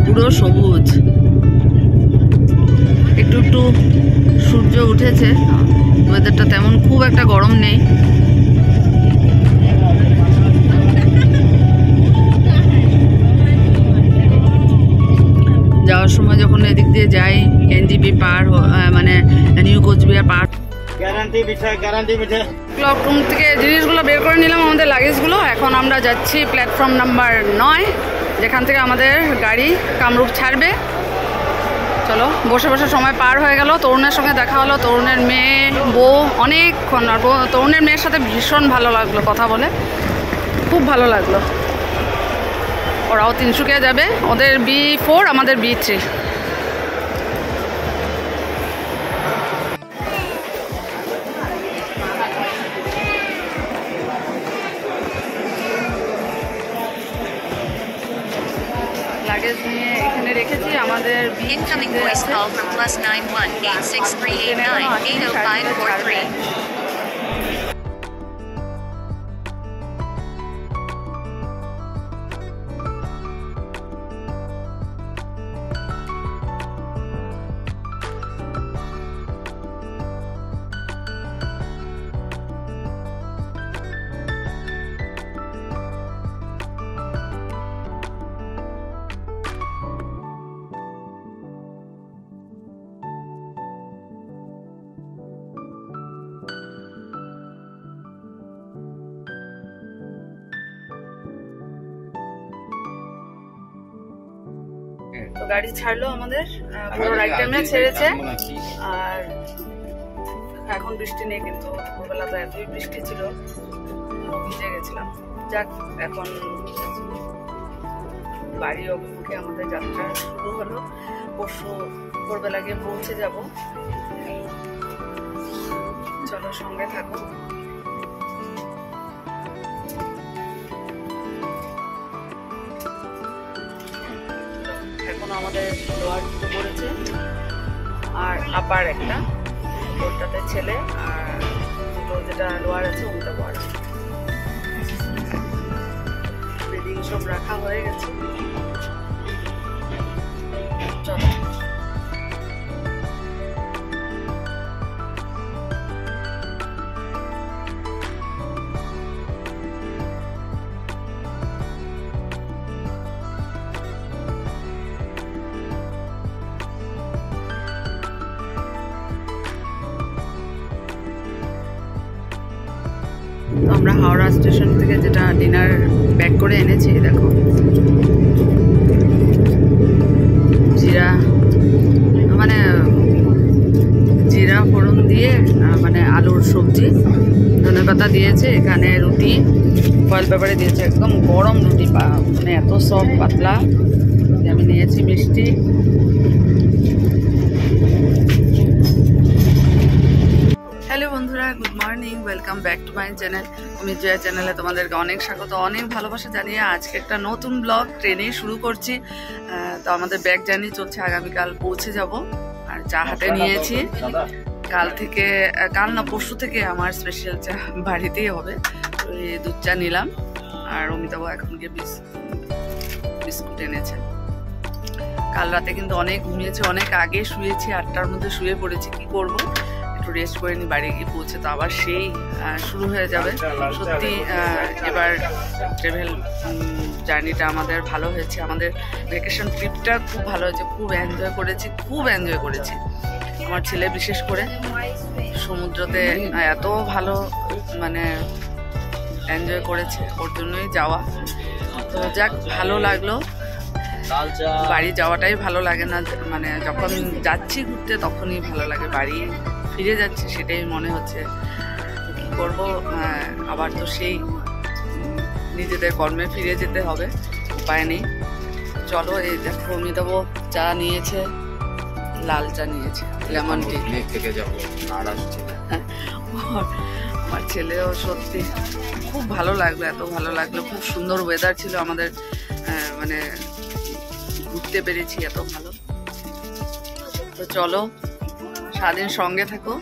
পুরো সবুজ, একটু একটু সূর্য উঠেছে, ওয়েদারটা তেমন খুব একটা গরম নেই। যাওয়ার সময় যখন এদিক দিয়ে যাই এনজিপি পার মানে নিউ কোচবিহার পার, ক্লক রুম থেকে জিনিসগুলো বের করে নিলাম, আমাদের লাগেজগুলো। এখন আমরা যাচ্ছি প্ল্যাটফর্ম নাম্বার 9, যেখান থেকে আমাদের গাড়ি কামরূপ ছাড়বে। চলো, বসে বসে সময় পার হয়ে গেল। তরুণের সঙ্গে দেখা হলো, তরুণের মেয়ে বউ অনেকক্ষণ, আর তরুণের মেয়ের সাথে ভীষণ ভালো লাগলো কথা বলে, খুব ভালো লাগলো। ওরাও তিনসুকিয়া যাবে, ওদের B4 আমাদের B3। লাগেজ নিয়ে এখানে রেখেছি আমাদের Incoming voice call from +918638980543. তো গাড়ি ছাড়লো আমাদের, পুরো রাইট টাইমে ছেড়েছে। আর এখন বৃষ্টি নেই, কিন্তু ভোরবেলা তো এতই বৃষ্টি ছিল, ভিজে গেছিলাম। যাক, এখন বাড়ি অভিমুখে আমাদের যাত্রা শুরু হলো। পরশু ভোরবেলা গিয়ে পৌঁছে যাব। চলো, সঙ্গে থাকো। এখন আমাদের লোয়ার দুটো পড়েছে আর আপার একটা, ওটাতে ছেলে, আর দুটো যেটা লোয়ার আছে ওটা বড়। বেডিং সব রাখা হয়ে গেছে। চলো, আমরা হাওড়া স্টেশন থেকে যেটা ডিনার প্যাক করে এনেছি, দেখো, জিরা মানে জিরা ফোড়ন দিয়ে মানে আলুর সবজি, ধনেপাতা দিয়েছে, এখানে রুটি ফয়েল পেপারে দিয়েছে, একদম গরম রুটি, মানে এত সফট পাতলা। আমি নিয়েছি মিষ্টি। হ্যালো বন্ধুরা, good morning, welcome back to my channel. আমি জয়া চ্যানেলে তোমাদেরকে অনেক স্বাগত, অনেক ভালোবাসা জানিয়ে আজকে একটা নতুন ব্লগ ট্রেনে শুরু করছি। তো আমাদের ব্যাগ জার্নি চলছে, আগামীকাল পৌঁছে যাব। আর চা হাতে নিয়েছি, কাল না পরশু থেকে আমার স্পেশাল চা বাড়িতেই হবে। তো এই দুধ চা নিলাম, আর অমিতাভ এখন গিয়ে বিস্কুট এনেছে। কাল রাতে কিন্তু অনেক ঘুমিয়েছি, অনেক আগে শুয়েছি, 8টার মধ্যে শুয়ে পড়েছি। কি করব, একটু রেস্ট করে নি, বাড়ি গিয়ে পৌঁছে তো আবার সেই শুরু হয়ে যাবে। সত্যি এবার ট্রাভেল জার্নিটা আমাদের ভালো হয়েছে, আমাদের ভ্যাকেশন ট্রিপটা খুব ভালো হয়েছে, খুব এনজয় করেছি। আমার ছেলে বিশেষ করে সমুদ্রতে এত ভালো মানে এনজয় করেছে, ওর জন্যই যাওয়া। তো যাক, ভালো লাগলো। বাড়ি যাওয়াটাই ভালো লাগে না, মানে যখন যাচ্ছি ঘুরতে তখনই ভালো লাগে, বাড়ি ফিরে যাচ্ছি সেটাই মনে হচ্ছে। কি করব, আবার তো সেই নিজেদের কর্মে ফিরে যেতে হবে, উপায় নেই। চলো, এই দেখো, অমিতাভ চা নিয়েছে, লাল চা নিয়েছে, লেমন টি থেকে যাবো। আমার ছেলেও সত্যি খুব ভালো লাগলো, এত ভালো লাগলো, খুব সুন্দর ওয়েদার ছিল আমাদের, মানে ঘুরতে পেরেছি এত ভালো। তো চলো, সারাদিন সঙ্গে থাকো,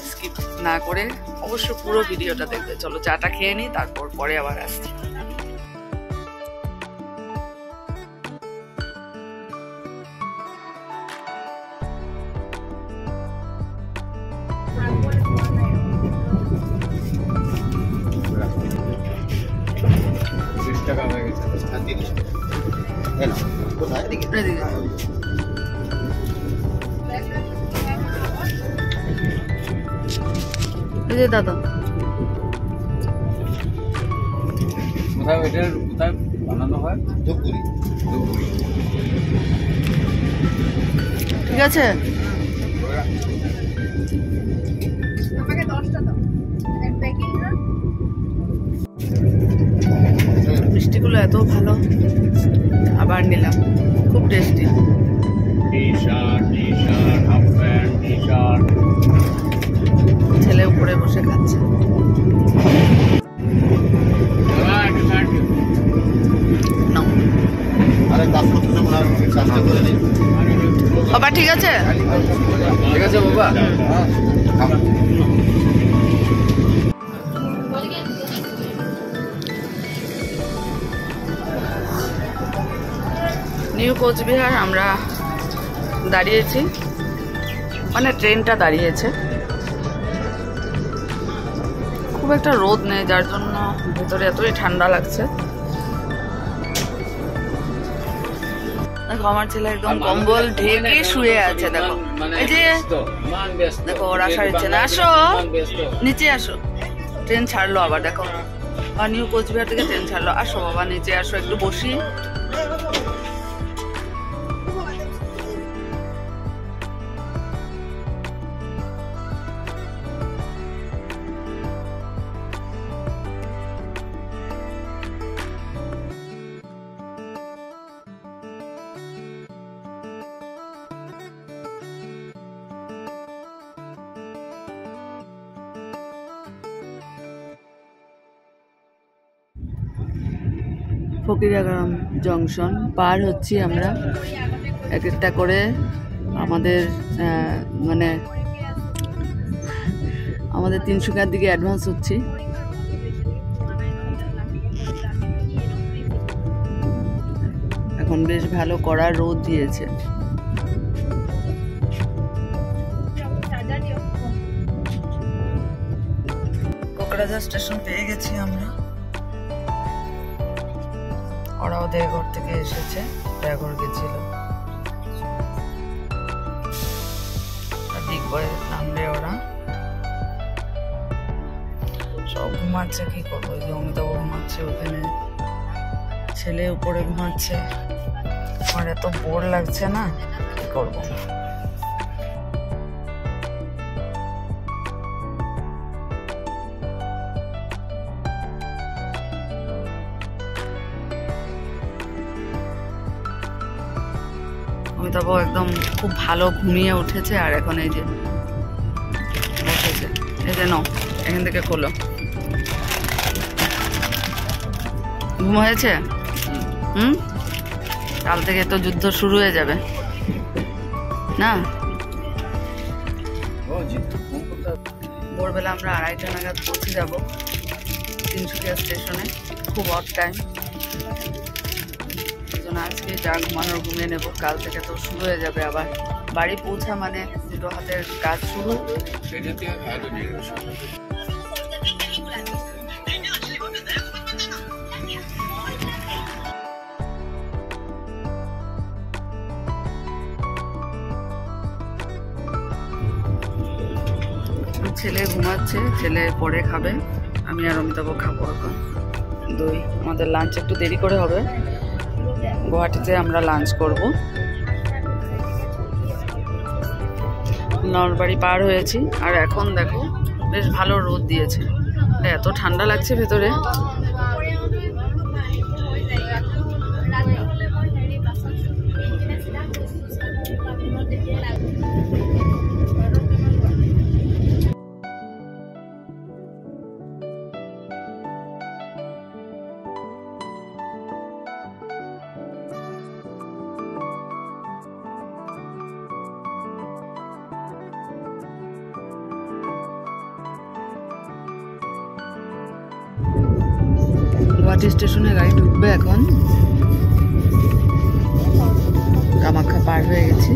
স্কিপ না করে অবশ্য পুরো ভিডিওটা দেখবে। চলো চাটা খেয়ে নিই, তারপর পরে আবার আসছি। দাদা কোথায় বানানো হয়? ধূপগুড়ি। ঠিক আছে, মিষ্টিগুলো এত ভালো, আবার নিলাম, খুব টেস্টি। ছেলে উপরে বসে খাচ্ছে। বাবা ঠিক আছে, ঠিক আছে বাবা। নিউ কোচবিহার আমরা দাঁড়িয়েছি, মানে ট্রেনটা দাঁড়িয়েছে। খুব একটা রোদ নেই, যার জন্য ভেতরে এতই ঠান্ডা লাগছে। দেখো আমার ছেলে একদম কম্বল ঢেকে শুয়ে আছে। দেখো এই যে দেখো ওর আসার ইচ্ছে না। আসো নিচে আসো, ট্রেন ছাড়লো আবার। দেখো আর নিউ কোচবিহার থেকে ট্রেন ছাড়লো। আসো বাবা নিচে আসো, একটু বসি। ফকিরাগ্রাম জংশন পার হচ্ছি আমরা, এক একটা করে আমাদের মানে আমাদের তিনসুকিয়ার দিকে অ্যাডভান্স হচ্ছি। এখন বেশ ভালো কড়া রোদ দিয়েছে। কোকরাঝার স্টেশন পেয়ে গেছি আমরা। ওরাও দেওঘর থেকে এসেছে, দেওঘর গেছিল। দিকবয়ে নামবে ওরা, সব ঘুমাচ্ছে। কি করবো, ওই যে অমিতাভ ঘুমাচ্ছে ওখানে, ছেলে উপরে ঘুমাচ্ছে। আমার এত বোর লাগছে না, কি করবো। অমিতাভ একদম খুব ভালো ঘুমিয়ে উঠেছে, আর এখন এই যে বসেছে। এই যে নাও, এখান থেকে খোলো। ঘুম হয়েছে? কাল থেকে তো যুদ্ধ শুরু হয়ে যাবে না? ভোরবেলা আমরা 2:30 নাগাদ পৌঁছে যাব তিনসুকিয়া স্টেশনে। খুব অড টাইম, আজকে যা ঘুমানোর ঘুমিয়ে নেবো। কাল থেকে তো শুরু হয়ে যাবে আবার। বাড়ি পৌঁছা মানে দুটো হাতের কাজ শুরু। ছেলে ঘুমাচ্ছে, ছেলে পরে খাবে, আমি আর অমিতাভ খাবো এখন দই। আমাদের লাঞ্চ একটু দেরি করে হবে, গুয়াহাটিতে আমরা লাঞ্চ করব। নলবাড়ি পার হয়েছি, আর এখন দেখো বেশ ভালো রোদ দিয়েছে। এত ঠান্ডা লাগছে ভেতরে। গুয়াহাটি স্টেশনে গাড়ি ঢুকবে এখন। কামাখ্যা পার হয়ে গেছি।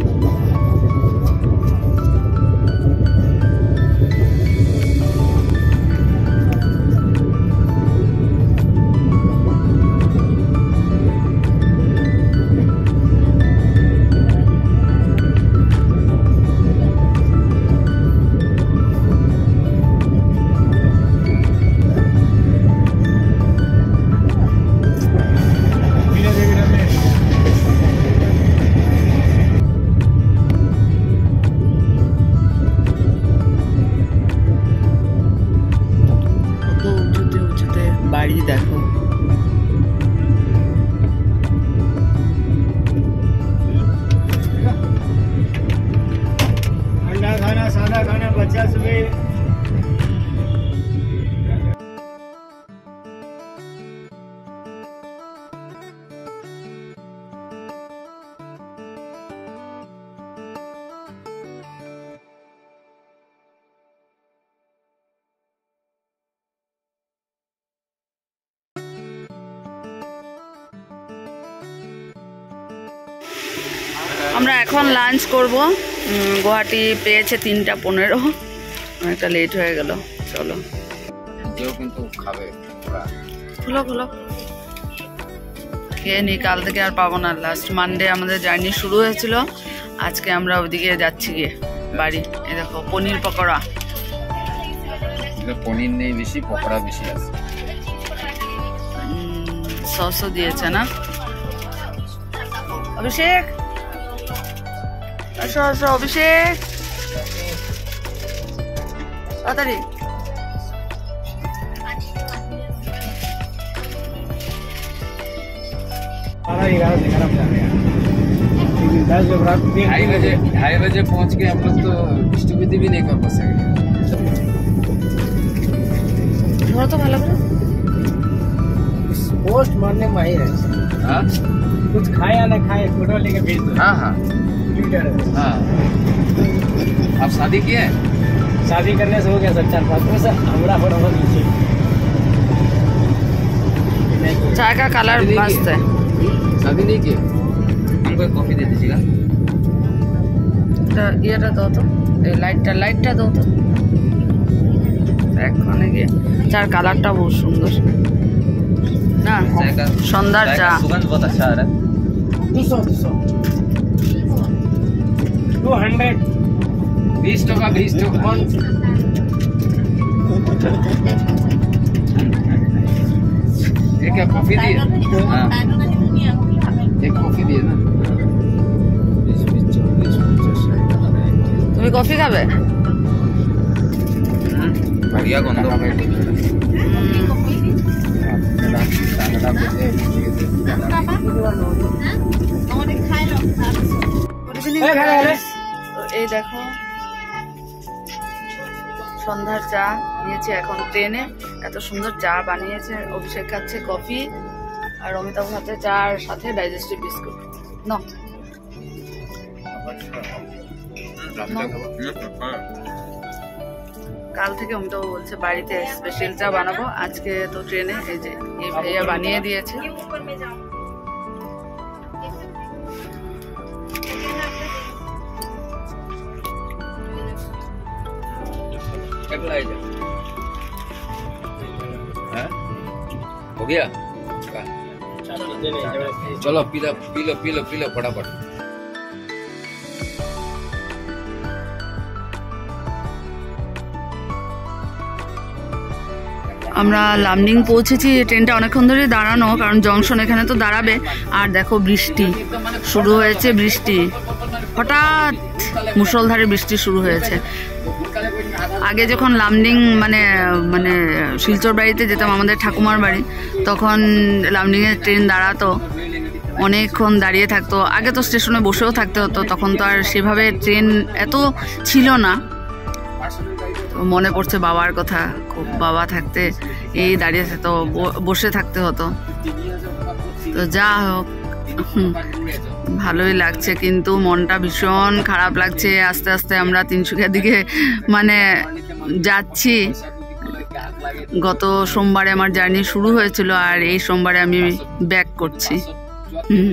বাড়ি দেখো, अंडा खाना, सादा खाना, बच्चा सुबह আমরা এখন লাঞ্চ করব। গুয়াহাটি পেয়েছে 3:15, অনেকটা লেট হয়ে গেল। চলো কেউ কিন্তু খাবে খোলো খোলো, খেয়ে নি, কাল থেকে আর পাবো না। লাস্ট মানডে আমাদের জার্নি শুরু হয়েছিল, আজকে আমরা ওদিকে যাচ্ছি গিয়ে বাড়ি। এই দেখো পনির পকোড়া, পনির নেই বেশি, পকোড়া বেশি আছে। সসও দিয়েছে না। অভিষেক আসো আসো, অভিষেক তাড়াতাড়ি। ढाई बजे पहुंच के हम लोग तो डिस्ट्रीब्यूट भी नहीं कर पा सके। ধরো তো ভালো করে। पोस्ट मारने माहिर है। हाँ कुछ खाए या ना खाए फोटो लेके भेज दो। हाँ हाँ हाँ। आप शादी किए? शादी करने से हो गया सर 4-5 वर्ष। हमारा फटाफट नीचे चाय का कलर मस्त है। शादी नहीं किए? हमको एक कॉफी दे दीजिएगा। ইয়েটা দাও তো, এই লাইটটা দাও তো। এখানে গিয়ে চার কালারটা বহুত সুন্দর না, সন্ধ্যার চা। सुगंध बहुत अच्छा आ रहा है। 200 200 20 टका 20 टका। ये क्या कॉफी दिए? हाँ एक कॉफी दिए ना। তুমি কফি খাবে? बढ़िया गंध এই দেখো সন্ধ্যার চা নিয়েছি এখন ট্রেনে। এত সুন্দর চা বানিয়েছে। অভিষেক খাচ্ছে কফি আর অমিতাভ খাচ্ছে চার সাথে ডাইজেস্টিভ বিস্কুট। নাও কাল থেকে অমিতাভ বলছে বাড়িতে স্পেশাল চা বানাবো, আজকে তো ট্রেনে এই যে এই ভাইয়া বানিয়ে দিয়েছে। हो गया? चलो पी लो फटाफट। আমরা লামডিং পৌঁছেছি। ট্রেনটা অনেকক্ষণ ধরে দাঁড়ানো, কারণ জংশন এখানে তো দাঁড়াবে। আর দেখো বৃষ্টি শুরু হয়েছে, বৃষ্টি হঠাৎ মুষলধারে বৃষ্টি শুরু হয়েছে। আগে যখন লামডিং মানে মানে শিলচর বাড়িতে যেতাম, আমাদের ঠাকুমার বাড়ি, তখন লামডিংয়ে ট্রেন দাঁড়াতো, অনেকক্ষণ দাঁড়িয়ে থাকতো। আগে তো স্টেশনে বসেও থাকতে হতো, তখন তো আর সেভাবে ট্রেন এত ছিল না। মনে পড়ছে বাবার কথা খুব, বাবা থাকতে এই দাঁড়িয়ে থাকতো, বসে থাকতে হতো। তো যা হোক ভালোই লাগছে, কিন্তু মনটা ভীষণ খারাপ লাগছে। আস্তে আস্তে আমরা তিনসুকিয়ার দিকে মানে যাচ্ছি, গত সোমবারে আমার জার্নি শুরু হয়েছিল আর এই সোমবারে আমি ব্যাক করছি। হুম।